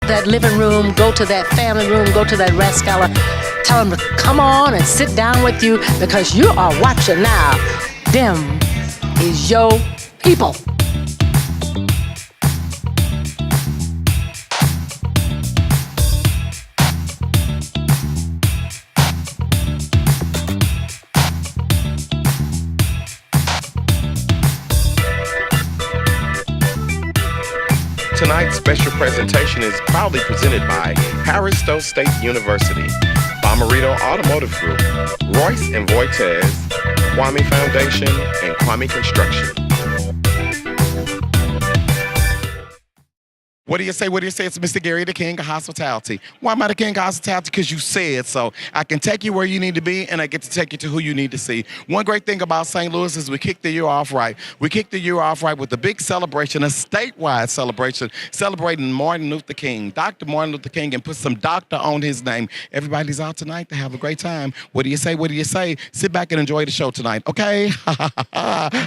that living room, go to that family room, go to that rest gala. Tell them to come on and sit down with you because you are watching now. Them is your people. Tonight's special presentation is proudly presented by Harris-Stowe State University, Bomarito Automotive Group, Royce and Voitez, Kwame Foundation, and Kwame Construction. What do you say? What do you say? It's Mr. Gary, the King of Hospitality. Why am I the King of Hospitality? Because you said so. I can take you where you need to be, and I get to take you to who you need to see. One great thing about St. Louis is we kicked the year off right. We kicked the year off right with a big celebration, a statewide celebration, celebrating Martin Luther King, Dr. Martin Luther King, and put some doctor on his name. Everybody's out tonight to have a great time. What do you say? What do you say? Sit back and enjoy the show tonight, okay?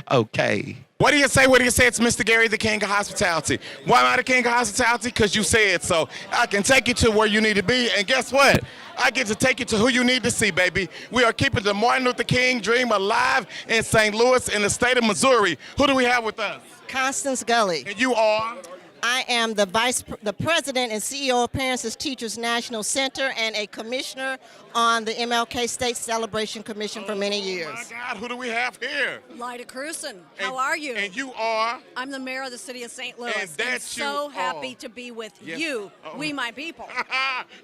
Okay. What do you say? What do you say? It's Mr. Gary, the King of Hospitality. Why am I the King of Hospitality? Because you said so. I can take you to where you need to be, and guess what? I get to take you to who you need to see, baby. We are keeping the Martin Luther King dream alive in St. Louis, in the state of Missouri. Who do we have with us? Constance Gully. And you are? I am the president and CEO of Parents as Teachers National Center and a commissioner on the MLK State Celebration Commission for many years. Oh my God, who do we have here? Lyda Cruson. How are you? And you are? I'm the mayor of the city of St. Louis. And that's so you happy are. to be with Yes. you, Oh. we my people.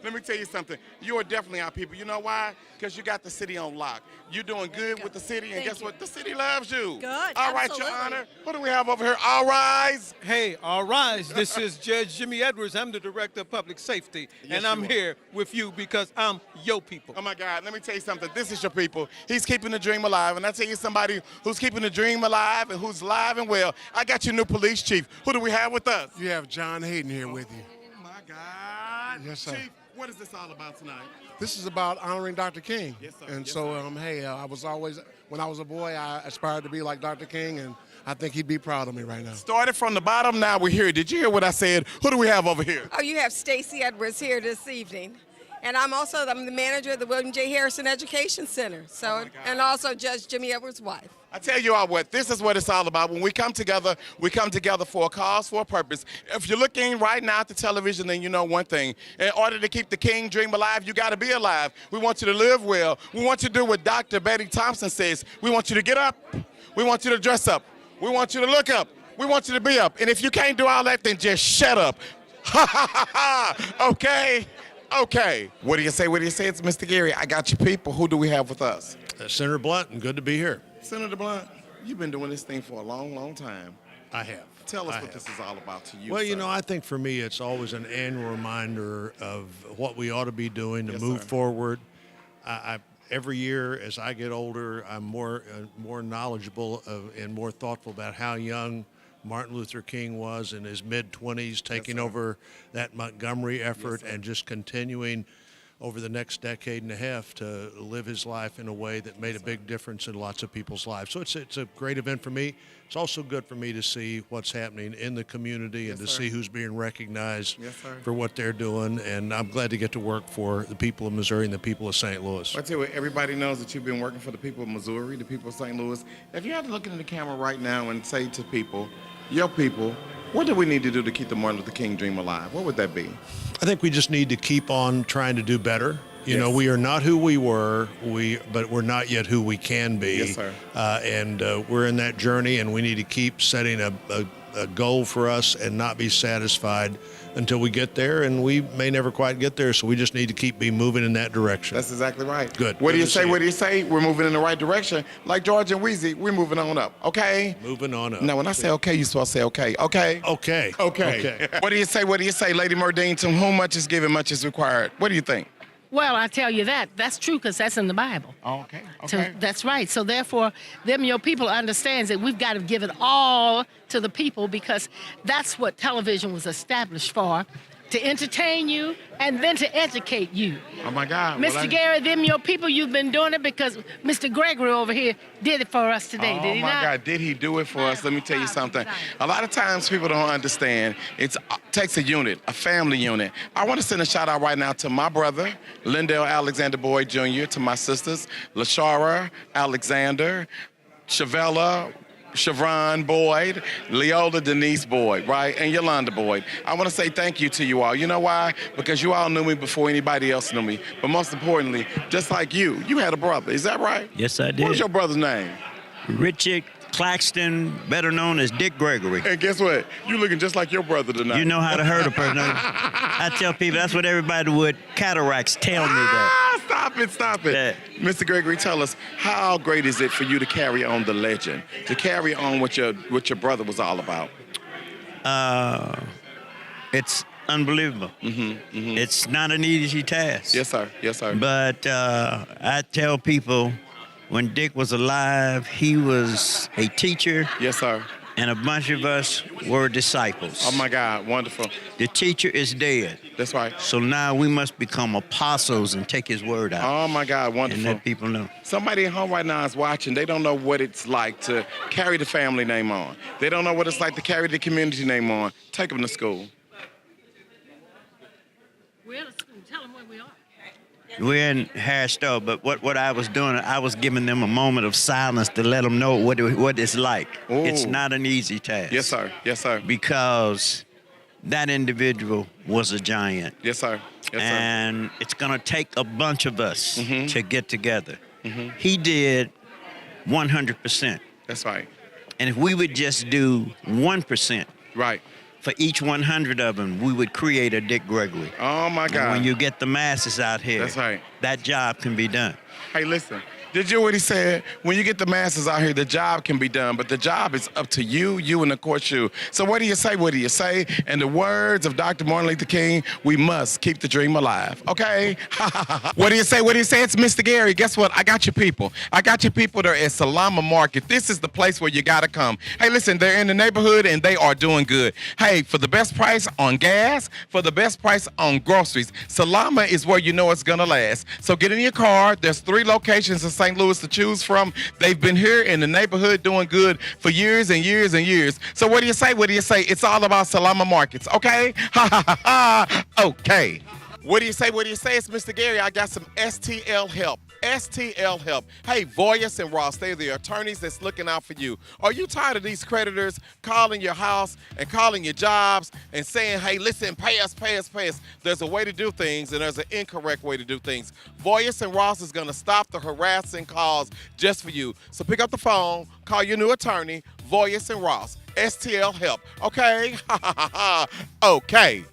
Let me tell you something. You are definitely our people. You know why? Because you got the city on lock. You're doing good with the city, and Thank guess you. what? The city loves you. Good, All right, absolutely. Your Honor. What do we have over here? All rise. Hey, all rise. This is Judge Jimmy Edwards. I'm the Director of Public Safety, Yes, and I'm you are. here with you because I'm your people. Oh, my God. Let me tell you something. This is your people. He's keeping the dream alive. And I tell you somebody who's keeping the dream alive and who's alive and well. I got your new police chief. Who do we have with us? You have John Hayden here with you. Oh, my God. Yes, sir. Chief, what is this all about tonight? This is about honoring Dr. King. Yes, sir. And Yes, so, sir. hey, I was always, when I was a boy, I aspired to be like Dr. King, and I think he'd be proud of me right now. Started from the bottom, now we're here. Did you hear what I said? Who do we have over here? Oh, you have Stacy Edwards here this evening. And I'm the manager of the William J. Harrison Education Center. So, Oh, my God. and also Judge Jimmy Edwards' wife. I tell you all what, this is what it's all about. When we come together for a cause, for a purpose. If you're looking right now at the television, then you know one thing. In order to keep the King dream alive, you got to be alive. We want you to live well. We want you to do what Dr. Betty Thompson says. We want you to get up. We want you to dress up. We want you to look up. We want you to be up. And if you can't do all that, then just shut up. Ha, ha, ha, ha. Okay? Okay. What do you say? What do you say? It's Mr. Gary. I got your people. Who do we have with us? Senator Blunt, and good to be here. Senator Blunt, you've been doing this thing for a long, long time. I have. Tell us I what have. this is all about to you. Well, sir. you know, I think for me, it's always an annual reminder of what we ought to be doing to Yes, move sir. forward. Every year, as I get older, I'm more knowledgeable and more thoughtful about how young Martin Luther King was in his mid-20s, taking sir. over that Montgomery effort and just continuing over the next decade and a half to live his life in a way that made a big difference in lots of people's lives. So it's a great event for me. It's also good for me to see what's happening in the community and to sir. see who's being recognized Yes, sir. for what they're doing. And I'm glad to get to work for the people of Missouri and the people of St. Louis. I tell you what, everybody knows that you've been working for the people of Missouri, the people of St. Louis. If you had to look into the camera right now and say to people, your people, what do we need to do to keep the Martin Luther King dream alive? What would that be? I think we just need to keep on trying to do better. You know, Yes. we are not who we were, but we're not yet who we can be. Yes, sir. And we're in that journey, and we need to keep setting a goal for us and not be satisfied until we get there. And we may never quite get there, so we just need to keep moving in that direction. That's exactly right. Good. What do Good you to say? see What do you say? We're moving in the right direction. Like George and Wheezy, we're moving on up. Okay? Moving on up. Now, when I say okay, you're supposed to say okay. Okay? Okay. Okay. What do you say? What do you say, Lady Murdine? To whom much is given, much is required. What do you think? Well, I tell you that's true because that's in the Bible. Oh, okay. So that's right. So therefore, your people understands that we've got to give it all to the people because that's what television was established for. to entertain you, and then to educate you. Oh my God. Mr. Gary, them your people, you've been doing it because Mr. Gregory over here did it for us today, did he Oh my not? God, did he do it for us? Let me tell you something. A lot of times people don't understand. It takes a unit, a family unit. I want to send a shout out right now to my brother, Lindell Alexander Boyd Jr., to my sisters, LaShara Alexander, Shavella, Chevron Boyd, Leola Denise Boyd, right? And Yolanda Boyd. I want to say thank you to you all. You know why? Because you all knew me before anybody else knew me. But most importantly, just like you had a brother. Is that right? Yes, I did. What was your brother's name? Richard Claxton, better known as Dick Gregory. And guess what? You looking just like your brother tonight. You know how to hurt a person. I tell people that's what everybody with cataracts tell me that. Stop it. Yeah. Mr. Gregory, tell us, how great is it for you to carry on the legend, to carry on what your brother was all about? It's unbelievable. It's not an easy task. Yes, sir. Yes, sir. But I tell people, when Dick was alive, he was a teacher. Yes, sir. And a bunch of us were disciples. Oh, my God. Wonderful. The teacher is dead. That's right. So now we must become apostles and take his word out. Oh, my God. Wonderful. And let people know. Somebody at home right now is watching. They don't know what it's like to carry the family name on. They don't know what it's like to carry the community name on. Take them to school. We're at school. Tell them where we are. We're in Harris-Stowe, but what I was doing, I was giving them a moment of silence to let them know what it's like. Ooh. It's not an easy task. Yes, sir. Yes, sir. Because that individual was a giant. Yes, sir. Yes, sir. And it's going to take a bunch of us Mm-hmm. to get together. He did 100%. That's right. And if we would just do 1%, Right. for each 100 of them, we would create a Dick Gregory. Oh, my God. And when you get the masses out here, That's right. that job can be done. Hey, listen. Did you hear what he said? When you get the masses out here, the job can be done, but the job is up to you, and of course you. So what do you say? What do you say? In the words of Dr. Martin Luther King, we must keep the dream alive, okay? What do you say? What do you say? It's Mr. Gary. Guess what? I got your people. I got your people there at Salama Market. This is the place where you got to come. Hey, listen, they're in the neighborhood, and they are doing good. Hey, for the best price on gas, for the best price on groceries, Salama is where you know it's going to last. So get in your car. There's 3 locations in St. Louis to choose from. They've been here in the neighborhood doing good for years and years and years. So what do you say? What do you say? It's all about Salama Markets, okay? Ha ha ha ha. Okay. What do you say? What do you say? It's Mr. Gary. I got some STL help. STL help. Hey, Voyas and Ross, they're the attorneys that's looking out for you. Are you tired of these creditors calling your house and calling your jobs and saying, hey, listen, pay us, pay us, pay us? There's a way to do things, and there's an incorrect way to do things. Voyas and Ross is going to stop the harassing calls just for you. So pick up the phone, call your new attorney, Voyas and Ross. STL help. Okay? Ha ha ha ha. Okay.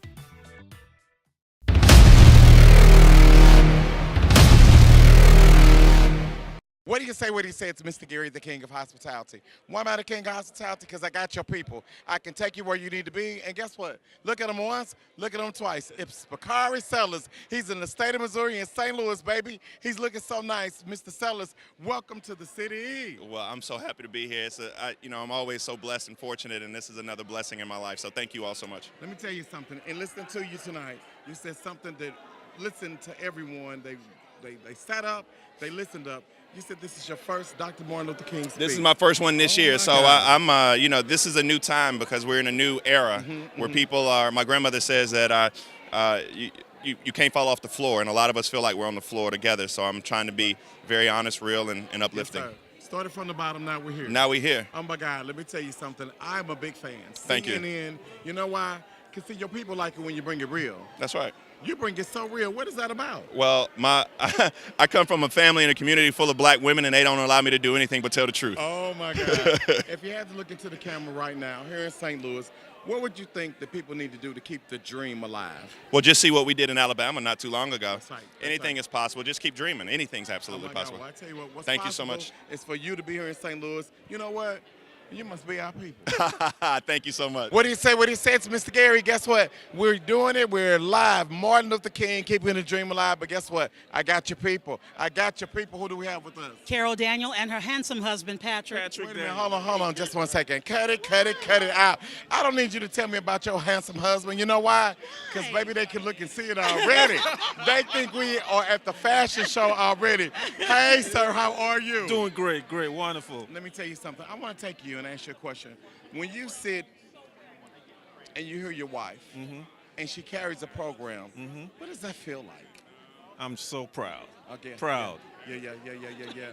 What do you say? What do you say? It's Mr. Gary, the king of hospitality. Why am I the king of hospitality? Because I got your people. I can take you where you need to be. And guess what? Look at them once, look at them twice. It's Bakari Sellers. He's in the state of Missouri in St. Louis, baby. He's looking so nice. Mr. Sellers, welcome to the city. Well, I'm so happy to be here. I'm always so blessed and fortunate, and this is another blessing in my life. So thank you all so much. Let me tell you something. In listening to you tonight, you said something that, listen to everyone. They sat up, they listened up. You said this is your first Dr. Martin Luther King speech. This is my first one this year, so this is a new time because we're in a new era where people are. My grandmother says that you can't fall off the floor, and a lot of us feel like we're on the floor together. So I'm trying to be very honest, real, and uplifting. Yes, started from the bottom, now we're here. Now we're here. Oh my God, let me tell you something. I'm a big fan. Thank you. You know why? Because see, your people like it when you bring it real. That's right. You bring it so real. What is that about? Well, I come from a family and a community full of black women, and they don't allow me to do anything but tell the truth. Oh, my God. If you had to look into the camera right now here in St. Louis, what would you think that people need to do to keep the dream alive? Well, just see what we did in Alabama not too long ago. That's right. Anything is possible. Just keep dreaming. Anything's absolutely possible. Well, I tell you what's Thank you possible so much. is for you to be here in St. Louis. You know what? You must be our people. Thank you so much. What do you say? What do you say? It's Mr. Gary. Guess what? We're doing it. We're live. Martin Luther King, keeping the dream alive. But guess what? I got your people. I got your people. Who do we have with us? Carol Daniel and her handsome husband, Patrick. Wait a minute. Hold on. Just one second. Cut it out. I don't need you to tell me about your handsome husband. You know why? Because maybe they can look and see it already. They think we are at the fashion show already. Hey, sir, how are you? Doing great, wonderful. Let me tell you something. I want to take you and ask you a question. When you sit and you hear your wife and she carries a program, what does that feel like? I'm so proud. Okay. Proud. Yeah.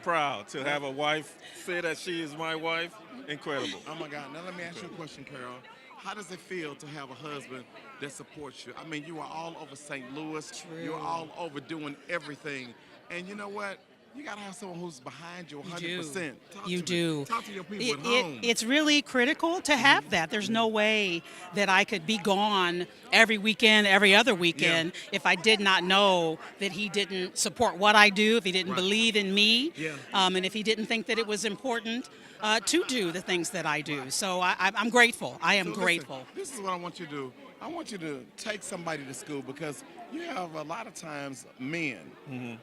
Proud to have a wife say that she is my wife. Incredible. Oh my God. Now let me ask you a question, Carol. How does it feel to have a husband that supports you? I mean, you are all over St. Louis. True. You're all over doing everything. And you know what? You got to have someone who's behind you 100%. You do. Talk to your people at home. It's really critical to have that. There's no way that I could be gone every weekend, every other weekend, if I did not know that he didn't support what I do, if he didn't believe in me, and if he didn't think that it was important to do the things that I do. So I'm grateful. I am grateful. This is what I want you to do. I want you to take somebody to school because you have a lot of times men,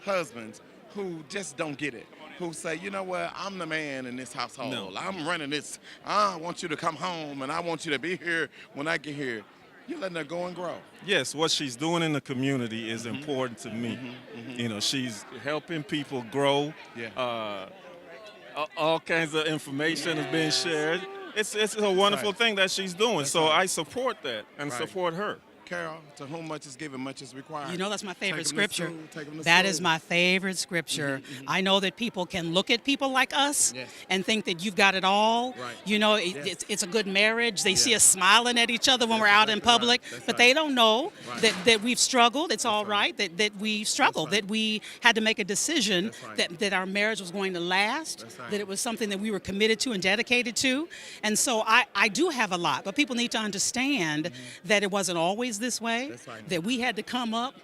husbands, who just don't get it, who say, you know what, I'm the man in this household. No. I'm running this. I want you to come home, and I want you to be here when I get here. You're letting her go and grow. Yes, what she's doing in the community is important to me. You know, she's helping people grow. All kinds of information is being shared. It's a wonderful thing that she's doing. So I support that and support her. Carol, to whom much is given, much is required. You know, that's my favorite scripture. Take 'em to That school. is my favorite scripture. I know that people can look at people like us and think that you've got it all. Right. You know, it's a good marriage. They see us smiling at each other when we're out in public, but they don't know that we've struggled. It's all right that we struggled, that we had to make a decision that our marriage was going to last, that it was something that we were committed to and dedicated to. And so I do have a lot, but people need to understand that it wasn't always this way, that we had to come up.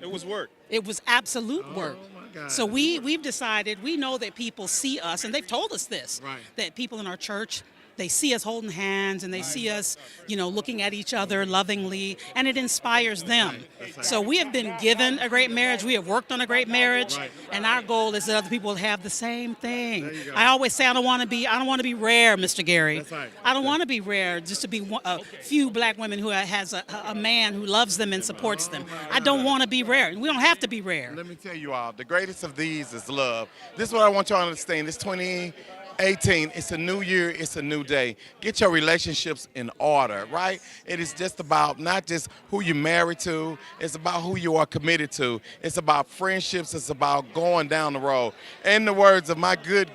It was work. It was absolute work. my God. So we've decided, we know that people see us, and they've told us this, that people in our church, they see us holding hands and they see us, you know, looking at each other lovingly, and it inspires them. So we have been given a great marriage. We have worked on a great marriage, and our goal is that other people will have the same thing. I always say I don't want to be rare, Mr. Gary. I don't want to be rare just to be a few black women who has a man who loves them and supports them. I don't want to be rare. We don't have to be rare. Let me tell you all, the greatest of these is love. This is what I want y'all to understand. This 2018, it's a new year, it's a new day. Get your relationships in order, right? It is just about not just who you're married to, it's about who you are committed to. It's about friendships, it's about going down the road. In the words of my good,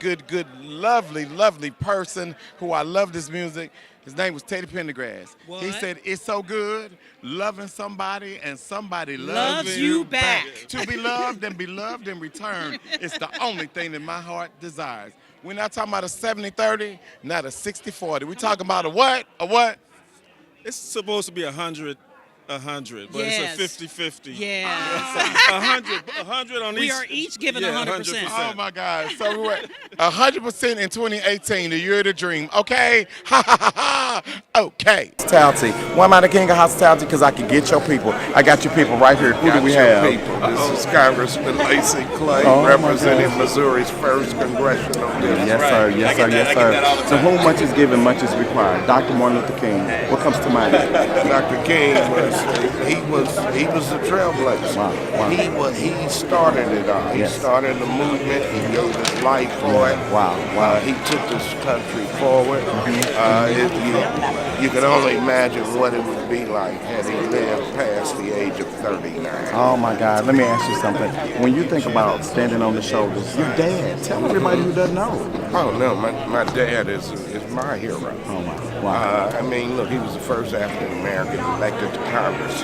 lovely person who I love this music, his name was Teddy Pendergrass. What? He said, it's so good loving somebody and somebody Loves you back. To be loved and be loved in return, it's the only thing that my heart desires. We're not talking about a 70-30, not a 60-40. We're talking about a what? A what? It's supposed to be 100, but Yes. it's a 50-50. Yeah. 100 on each. We are each given 100%. Oh my God. So we're at 100% in 2018, the year of the dream. Okay? Ha ha ha ha. Okay. Hospitality. Why am I the king of hospitality? Because I can get your people. I got your people right here. Who do we have? This is Congressman Lacey Clay, representing Missouri's 1st Congressional District. Yes, sir. Yes, sir. Yes, sir. To whom much is given, much is required. Dr. Martin Luther King. What comes to mind? Dr. King he was a trailblazer. Wow. He started it all. He started the movement. He gave his life for it. Wow. He took this country forward. You can only imagine what it would be like had he lived past the age of 39. Oh my God, let me ask you something. When you think about standing on the shoulders, your dad, tell everybody who doesn't know. Oh no, my dad is my hero. Oh my, wow. I mean, look, he was the first African American elected to Congress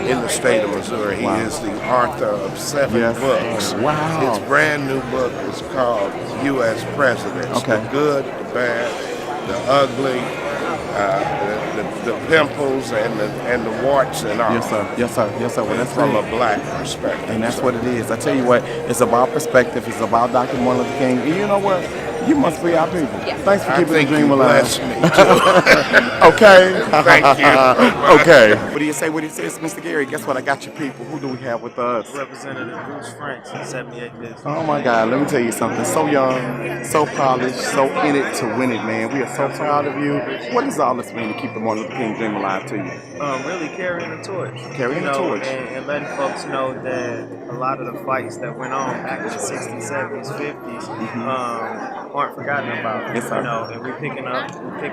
in the state of Missouri. He is the author of 7 books. Wow. His brand new book is called U.S. Presidents. Okay. The good, the bad, the ugly, the pimples and the warts and all. Yes, sir. Yes, sir. Yes, sir. Well, that's from it. a black perspective. And that's what it is. I tell you what, it's about perspective. It's about Dr. Martin Luther King. And you know what? You must be our people. Yes. Thanks for I keeping the think dream you alive. blessed me, too. Okay. Thank you. Okay. What do you say? What do you say? It's Mr. Gary. Guess what? I got your people. Who do we have with us? Representative Bruce Franks, 78 business. Oh my God, let me tell you something. So young, so polished, so in it to win it, man. We are so proud of you. What does all this mean to keep the Martin Luther King dream alive to you? Really carrying the torch. Carrying the torch. And letting folks know that a lot of the fights that went on back in the 60s, 70s, 50s aren't forgotten about. Yes, sir. And we're picking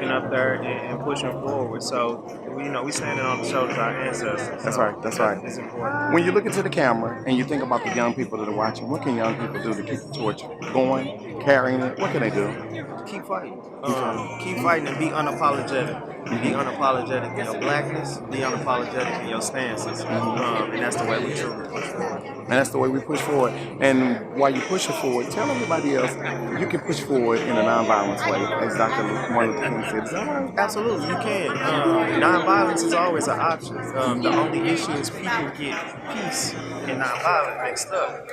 up there and pushing forward. So, we standing on the shoulders of our ancestors. That's So right. That's right. It's important. When you look into the camera and you think about the young people that are watching, what can young people do to keep the torch going, carrying it? What can they do? Keep fighting. Keep fighting and be unapologetic. Be unapologetic in your blackness. Be unapologetic in your stances. And that's the way we truly push forward. And that's the way we push forward. And while you push it forward, tell everybody else you can push forward in a nonviolent way, as Dr. Martin Luther King said. Is that right? Absolutely, you can. Nonviolence is always an option. The only issue is people get peace and nonviolence mixed up.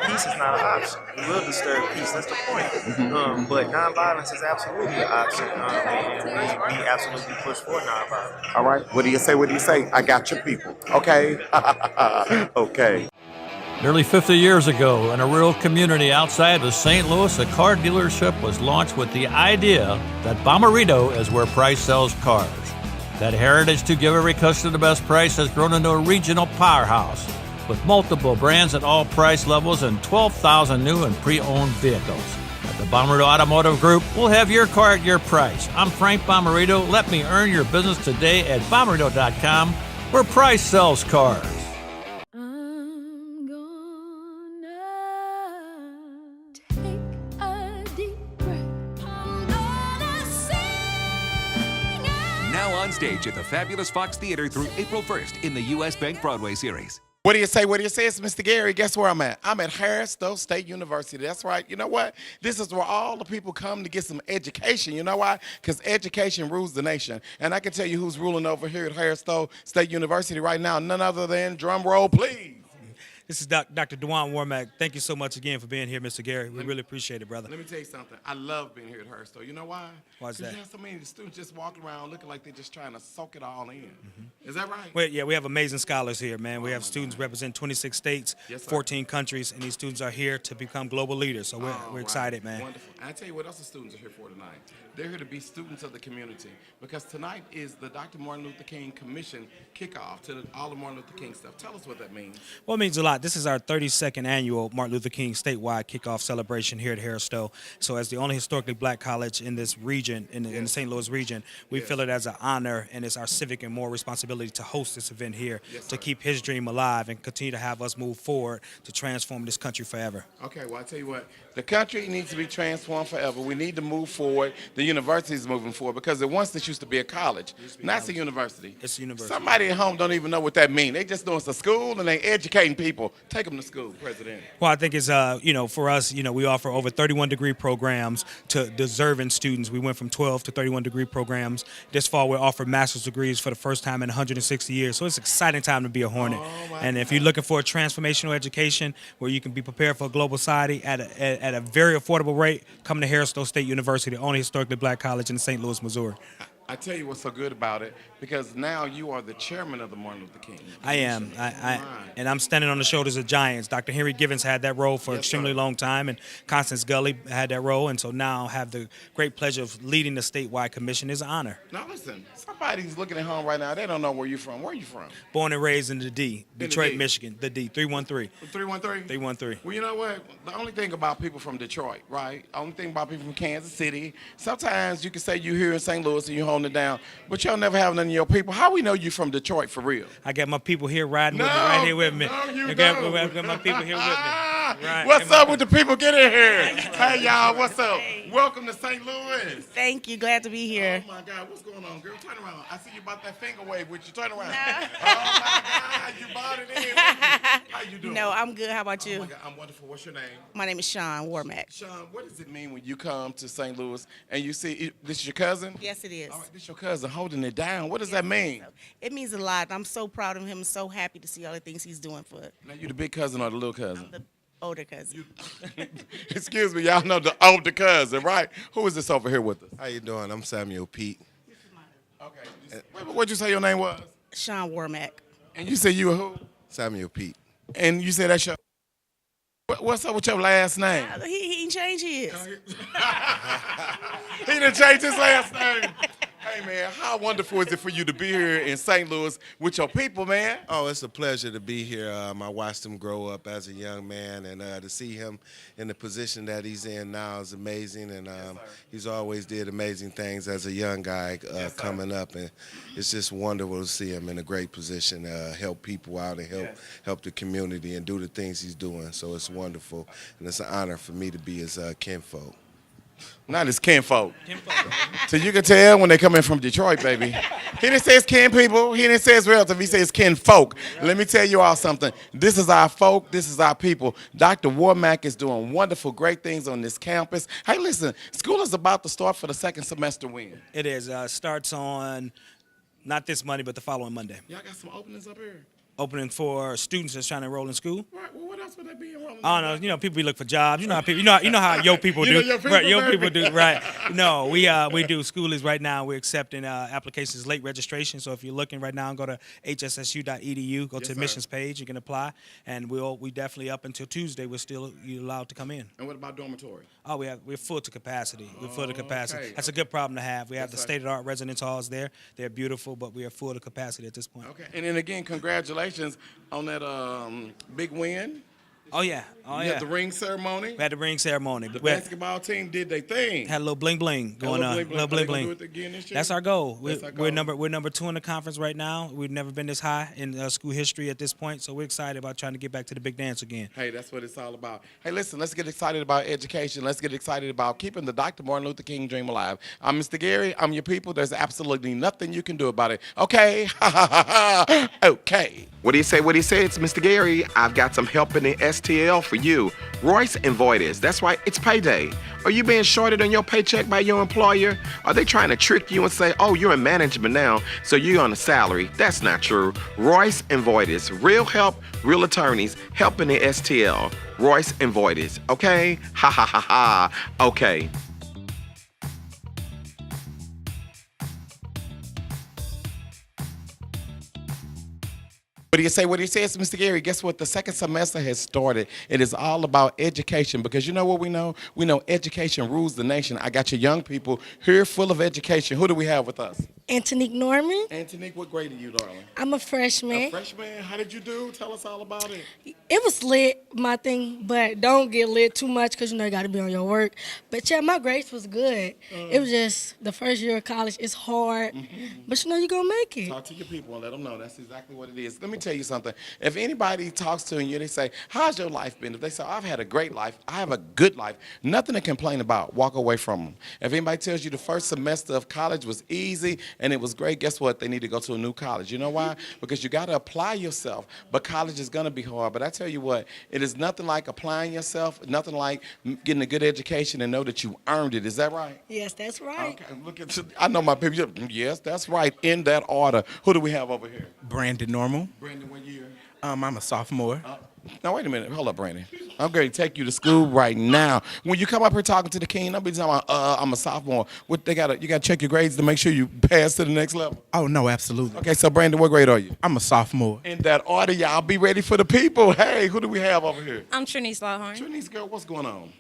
Peace is not an option. It will disturb peace. That's the point. But nonviolence is absolutely an option, and we absolutely push for nonviolence. All right. What do you say? What do you say? I got your people. Okay. Okay. Nearly 50 years ago, in a rural community outside of St. Louis, a car dealership was launched with the idea that Bommarito is where price sells cars. That heritage to give every customer the best price has grown into a regional powerhouse with multiple brands at all price levels and 12,000 new and pre-owned vehicles. At the Bommarito Automotive Group, we'll have your car at your price. I'm Frank Bommarito. Let me earn your business today at Bommarito.com, where price sells cars. On stage at the Fabulous Fox Theater through April 1st in the U.S. Bank Broadway series. What do you say? What do you say? It's Mr. Gary. Guess where I'm at? I'm at Harris-Stowe State University. That's right. You know what? This is where all the people come to get some education. You know why? Because education rules the nation. And I can tell you who's ruling over here at Harris-Stowe State University right now. None other than, drum roll, please. This is Dr. Dewan Warmack. Thank you so much again for being here, Mr. Gary. We really appreciate it, brother. Let me tell you something. I love being here at Harris-Stowe. You know why? Why is that? Because you have so many students just walking around looking like they're just trying to soak it all in. Is that right? Well, yeah, we have amazing scholars here, man. We have students represent 26 states, 14 countries, and these students are here to become global leaders. So we're excited, man. Wonderful. And I tell you what else the students are here for tonight. They're here to be students of the community because tonight is the Dr. Martin Luther King Commission kickoff to all the Martin Luther King stuff. Tell us what that means. Well, it means a lot. This is our 32nd annual Martin Luther King statewide kickoff celebration here at Harris-Stowe. So as the only historically black college in this region, in the St. Louis region, we feel it as an honor and it's our civic and moral responsibility to host this event here to keep his dream alive and continue to have us move forward to transform this country forever. Okay, well, I tell you what, the country needs to be transformed forever. We need to move forward. The university is moving forward because once this used to be a college. Now it's a university. It's a university. Somebody at home don't even know what that means. They just know it's a school and they educating people. Take them to school, President. Well, I think it's, for us, we offer over 31 degree programs to deserving students. We went from 12 to 31 degree programs. This fall, we'll offer master's degrees for the first time in 160 years. So it's an exciting time to be a Hornet. And if you're looking for a transformational education where you can be prepared for a global society at a very affordable rate, come to Harris-Stowe State University, the only historically black college in St. Louis, Missouri. I tell you what's so good about it, because now you are the chairman of the Martin Luther King. I am, and I'm standing on the shoulders of giants. Dr. Henry Givens had that role for an extremely long time, and Constance Gully had that role, and so now have the great pleasure of leading the statewide commission is an honor. Now listen, somebody's looking at home right now, they don't know where you're from. Where are you from? Born and raised in the D, Detroit, Michigan, the D, 313. 313? 313. Well, you know what? The only thing about people from Detroit, right? Only thing about people from Kansas City, sometimes you can say you're here in St. Louis and you're holding it down, but y'all never have none of your people. How we know you from Detroit for real? I got my people here riding with me, right here with me. I got my people here with me. Right. What's up with the people? Get in here. Hey, y'all, what's up? Welcome to St. Louis. Thank you. Glad to be here. Oh, my God. What's going on, girl? Turn around. I see you about that finger wave with you. Turn around. Oh, my God. You bought it in. How you doing? No, I'm good. How about you? Oh, my God. I'm wonderful. What's your name? My name is Sean Warmack. Sean, what does it mean when you come to St. Louis and you see, this is your cousin? Yes, it is. All right, this is your cousin holding it down. What does that mean? It means a lot. I'm so proud of him. So happy to see all the things he's doing for it. Now, you the big cousin or the little cousin? older cousin. Excuse me, y'all know the older cousin, right? Who is this over here with us? How you doing? I'm Samuel Pete. Okay. What'd you say your name was? Sean Warmack. And you said you were who? Samuel Pete. And you said that's your... What's up with your last name? He didn't change his. He didn't change his last name. Hey, man, how wonderful is it for you to be here in St. Louis with your people, man? Oh, it's a pleasure to be here. I watched him grow up as a young man, and to see him in the position that he's in now is amazing. And he's always did amazing things as a young guy coming up, and it's just wonderful to see him in a great position, help people out and help the community and do the things he's doing. So it's wonderful, and it's an honor for me to be his kinfolk. Not his kinfolk. So you can tell when they come in from Detroit, baby. He didn't say his kin people. He didn't say his relative. He says kinfolk. Let me tell you all something. This is our folk. This is our people. Dr. Warmack is doing wonderful, great things on this campus. Hey, listen, school is about to start for the second semester when? It is. Starts on not this Monday, but the following Monday. Y'all got some openings up here? Opening for students that's trying to enroll in school. Right. Well, what else would they be enrolling? I don't know. You know, people be looking for jobs. You know how people. You know how your people do. Your people do. Right. No, we do. School is right now. We're accepting applications late registration. So if you're looking right now, go to hssu.edu. Go to the admissions page. You can apply, and we definitely up until Tuesday. You're allowed to come in. And what about dormitory? Oh, we're full to capacity. We're full to capacity. Okay. That's a good problem to have. We have the state-of-the-art residence halls there. They're beautiful, but we are full to capacity at this point. Okay. And then again, congratulations on that big win. Oh, yeah. You had the ring ceremony. We had the ring ceremony. The basketball team did their thing. Had a little bling bling going on. Little bling bling. Do it again this year? That's our goal. That's our We're goal. number 2 in the conference right now. We've never been this high in school history at this point, so we're excited about trying to get back to the big dance again. Hey, that's what it's all about. Hey, listen, let's get excited about education. Let's get excited about keeping the Dr. Martin Luther King dream alive. I'm Mr. Gary. I'm your people. There's absolutely nothing you can do about it. Okay? Okay. What do you say? What do you say? It's Mr. Gary. I've got some help in the STL for you. Royce and Voitis. That's right. It's payday. Are you being shorted on your paycheck by your employer? Are they trying to trick you and say, oh, you're in management now, so you're on a salary? That's not true. Royce and Voitis. Real help, real attorneys, helping the STL. Royce and Voitis. Okay? Ha ha ha ha. Okay. What do you say? What do you say? It's Mr. Gary. Guess what? The second semester has started. It is all about education because you know what we know? We know education rules the nation. I got your young people here full of education. Who do we have with us? Antonique Norman. Antonique, what grade are you, darling? I'm a freshman. A freshman? How did you do? Tell us all about it. It was lit, my thing, but don't get lit too much because you know you got to be on your work. But yeah, my grades was good. It was just the first year of college. It's hard, but you know you're going to make it. Talk to your people and let them know that's exactly what it is. Let me tell you something. If anybody talks to you, they say, how's your life been? If they say, I've had a great life, I have a good life, nothing to complain about, walk away from them. If anybody tells you the first semester of college was easy and it was great, guess what? They need to go to a new college. You know why? Because you got to apply yourself. But college is going to be hard. But I tell you what, it is nothing like applying yourself, nothing like getting a good education and know that you earned it. Is that right? Yes, that's right. Okay, look at I know my people. Yes, that's right. In that order. Who do we have over here? Brandon Normal. Brandon, what year? I'm a sophomore. Now, wait a minute. Hold up, Brandon. I'm going to take you to school right now. When you come up here talking to the king, don't be talking about, I'm a sophomore. What you got to check your grades to make sure you pass to the next level. Oh, no, absolutely. Okay, so Brandon, what grade are you? I'm a sophomore. In that order, y'all be ready for the people. Hey, who do we have over here? I'm Trinice Lawhorn. Trinice, girl, what's going on?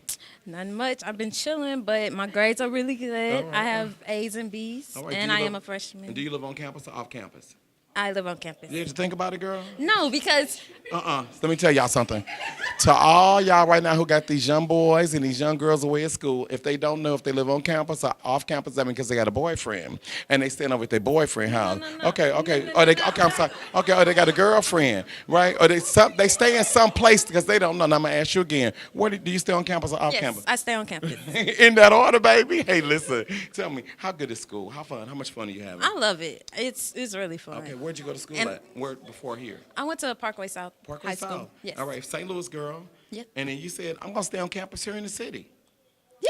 Nothing much. I've been chilling, but my grades are really good. I have A's and B's, and I am a freshman. And do you live on campus or off campus? I live on campus. Did you think about it, girl? No, because... Let me tell y'all something. To all y'all right now who got these young boys and these young girls away at school, if they don't know if they live on campus or off campus, that means because they got a boyfriend and they staying over at their boyfriend house. Okay. I'm sorry. Okay, or they got a girlfriend, right? Or they stay in some place because they don't know. And I'm gonna ask you again. Do you stay on campus or off campus? Yes, I stay on campus. In that order, baby. Hey, listen. Tell me, how good is school? How fun? How much fun are you having? I love it. It's really fun. Okay, where'd you go to school at? Where before here? I went to Parkway South Parkway High South. School. Yes. All right, St. Louis girl. Yep. And then you said, I'm going to stay on campus here in the city.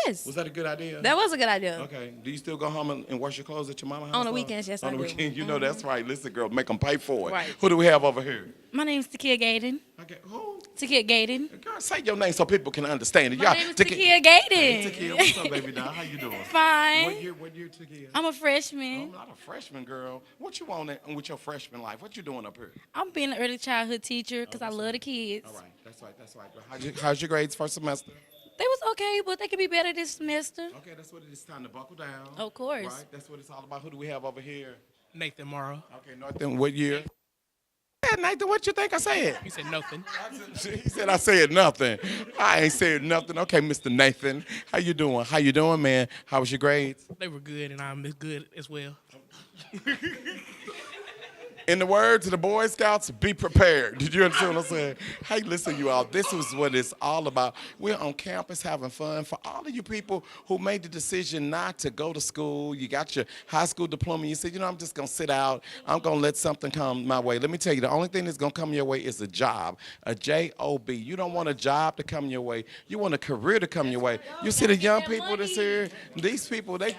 Yes. Was that a good idea? That was a good idea. Okay. Do you still go home and wash your clothes at your mama's house? On the weekends, yes, I do. On the weekend, you know that's right. Listen, girl, make them pay for it. Right. Who do we have over here? My name's Takia Gaden. Okay. Who? Takia Gaden. Girl, say your name so people can understand it. My name is Takia Gaden. Hey, Takia, what's up, baby doll? How you doing? Fine. What year, Takia? I'm a freshman. I'm not a freshman, girl. What you want with your freshman life? What you doing up here? I'm being an early childhood teacher because I love the kids. All right, that's right. How's your grades first semester? They was okay, but they could be better this semester. Okay, that's what it is. Time to buckle down. Of course. Right, that's what it's all about. Who do we have over here? Nathan Morrow. Okay, Nathan, what year? Yeah, Nathan, what you think I said? You said nothing. He said I said nothing. I ain't said nothing. Okay, Mr. Nathan, how you doing? How you doing, man? How was your grades? They were good, and I'm good as well. In the words of the Boy Scouts, be prepared. Did you understand what I'm saying? Hey, listen, you all, this is what it's all about. We're on campus having fun. For all of you people who made the decision not to go to school, you got your high school diploma, you said, you know, I'm just going to sit out. I'm going to let something come my way. Let me tell you, the only thing that's going to come your way is a job, a J-O-B. You don't want a job to come your way. You want a career to come your way. You see the young people that's here, these people, they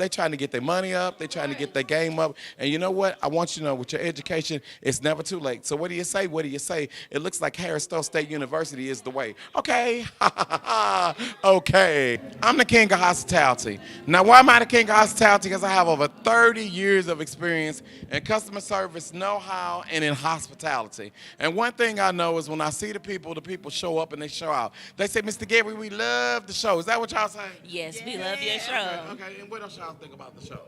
trying to get their money up. They trying to get their game up. And you know what? I want you to know, with your education, it's never too late. So what do you say? What do you say? It looks like Harris-Stowe State University is the way. Okay. Okay. I'm the king of hospitality. Now, why am I the king of hospitality? Because I have over 30 years of experience in customer service, know-how, and in hospitality. And one thing I know is when I see the people show up and they show out. They say, Mr. Gary, we love the show. Is that what y'all say? Yes, we love your show. Okay, and what else y'all think about the show?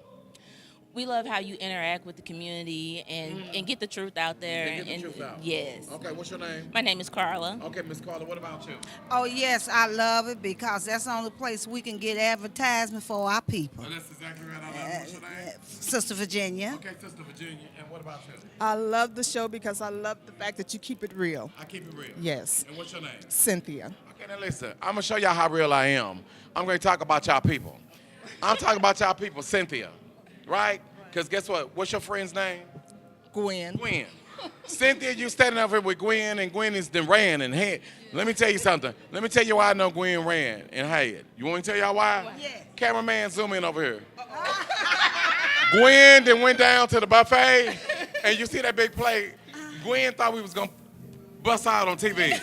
We love how you interact with the community and get the truth out there. Get the truth out. Yes. Okay, what's your name? My name is Carla. Okay, Miss Carla, what about you? Oh, yes, I love it because that's the only place we can get advertisement for our people. Oh, that's exactly right. What's your name? Sister Virginia. Okay, Sister Virginia. And what about you? I love the show because I love the fact that you keep it real. I keep it real? Yes. And what's your name? Cynthia. Okay, now listen. I'm going to show y'all how real I am. I'm going to talk about y'all people. I'm talking about y'all people, Cynthia, right? Because guess what? What's your friend's name? Gwen. Gwen. Cynthia, you standing over here with Gwen, and Gwen is then ran and had. Let me tell you something. Let me tell you why I know Gwen ran and had. You want me to tell y'all why? Yeah. Cameraman, zoom in over here. Gwen then went down to the buffet, and you see that big plate. Gwen thought we was going to bust out on TV.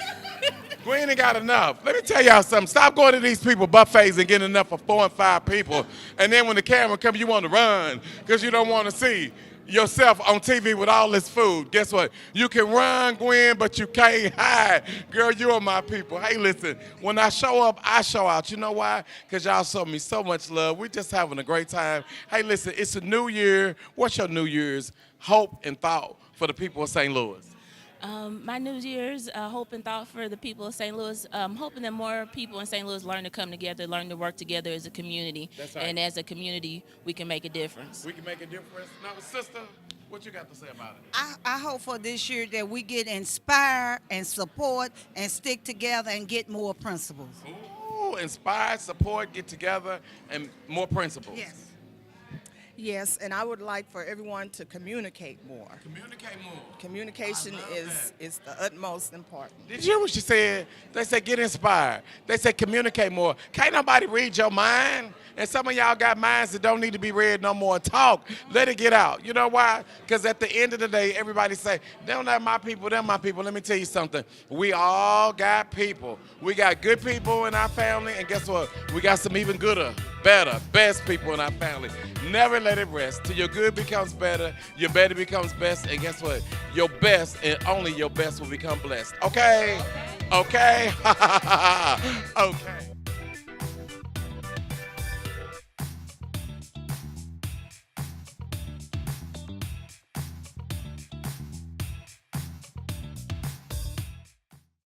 Gwen ain't got enough. Let me tell y'all something. Stop going to these people buffets and getting enough for 4 and 5 people. And then when the camera comes, you want to run because you don't want to see yourself on TV with all this food. Guess what? You can run, Gwen, but you can't hide. Girl, you are my people. Hey, listen, when I show up, I show out. You know why? Because y'all show me so much love. We're just having a great time. Hey, listen, it's a new year. What's your New Year's hope and thought for the people of St. Louis? My New Year's hope and thought for the people of St. Louis, hoping that more people in St. Louis learn to come together, learn to work together as a community. That's right. And as a community, we can make a difference. We can make a difference. Now, sister, what you got to say about it? I hope for this year that we get inspired and support and stick together and get more principles. Ooh, inspire, support, get together, and more principles. Yes. Yes, and I would like for everyone to communicate more. Communicate more. Communication is the utmost important. Did you hear what she said? They said get inspired. They said communicate more. Can't nobody read your mind. And some of y'all got minds that don't need to be read no more. Talk. Let it get out. You know why? Because at the end of the day, everybody say, them not my people, them my people. Let me tell you something. We all got people. We got good people in our family, and guess what? We got some even gooder, better, best people in our family. Never let it rest. Till your good becomes better, your better becomes best, and guess what? Your best and only your best will become blessed. Okay? Okay? Okay.